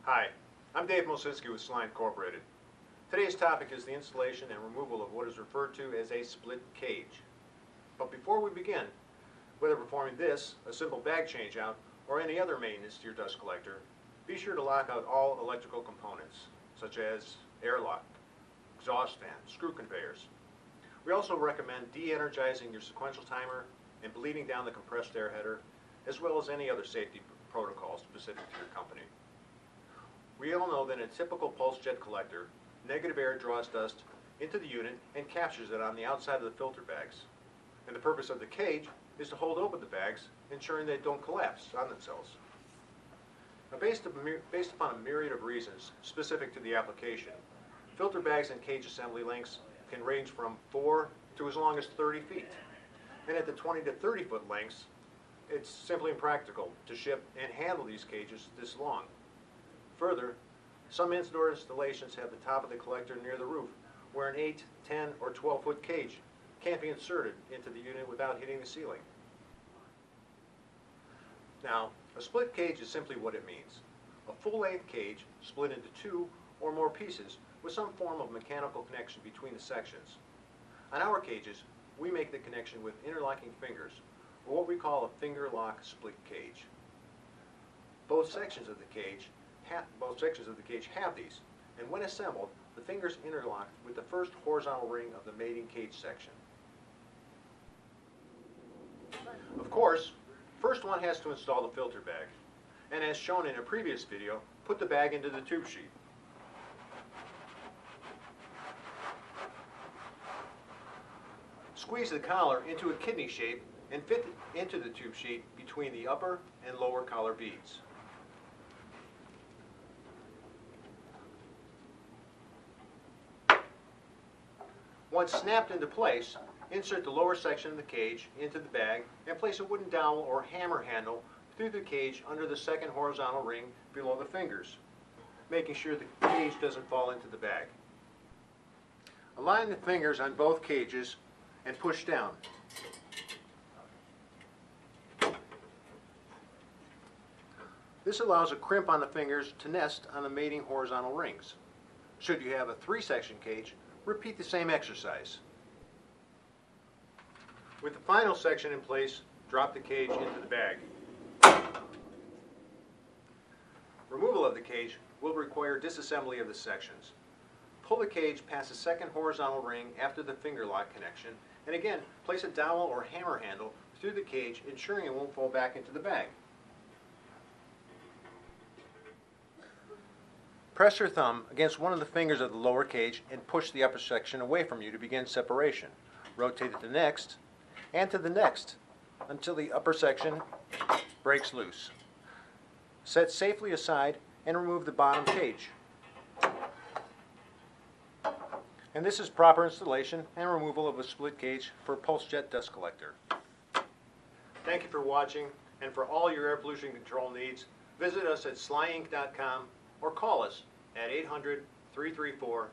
Hi, I'm Dave Mosinski with Sly Incorporated. Today's topic is the installation and removal of what is referred to as a split cage. But before we begin, whether performing this, a simple bag change out, or any other maintenance to your dust collector, be sure to lock out all electrical components, such as airlock, exhaust fan, screw conveyors. We also recommend de-energizing your sequential timer and bleeding down the compressed air header, as well as any other safety protocols specific to your company. We all know that in a typical pulse jet collector, negative air draws dust into the unit and captures it on the outside of the filter bags. And the purpose of the cage is to hold open the bags, ensuring they don't collapse on themselves. Now, based upon a myriad of reasons specific to the application, filter bags and cage assembly lengths can range from 4 to as long as 30 feet. And at the 20 to 30 foot lengths, it's simply impractical to ship and handle these cages this long. Further, some indoor installations have the top of the collector near the roof, where an 8, 10, or 12 foot cage can't be inserted into the unit without hitting the ceiling. Now, a split cage is simply what it means. A full-length cage split into 2 or more pieces with some form of mechanical connection between the sections. On our cages, we make the connection with interlocking fingers, or what we call a finger lock split cage. Both sections of the cage have these, and when assembled, the fingers interlock with the first horizontal ring of the mating cage section. Of course, first one has to install the filter bag, and as shown in a previous video, put the bag into the tube sheet. Squeeze the collar into a kidney shape and fit it into the tube sheet between the upper and lower collar beads. Once snapped into place, insert the lower section of the cage into the bag and place a wooden dowel or hammer handle through the cage under the second horizontal ring below the fingers, making sure the cage doesn't fall into the bag. Align the fingers on both cages and push down. This allows a crimp on the fingers to nest on the mating horizontal rings. Should you have a 3-section cage, repeat the same exercise. With the final section in place, drop the cage into the bag. Removal of the cage will require disassembly of the sections. Pull the cage past the second horizontal ring after the finger lock connection, and again, place a dowel or hammer handle through the cage, ensuring it won't fall back into the bag. Press your thumb against one of the fingers of the lower cage and push the upper section away from you to begin separation. Rotate it to the next and to the next until the upper section breaks loose. Set safely aside and remove the bottom cage. And this is proper installation and removal of a split cage for a pulse jet dust collector. Thank you for watching, and for all your air pollution control needs, visit us at slyinc.com or call us at 800-334-2957.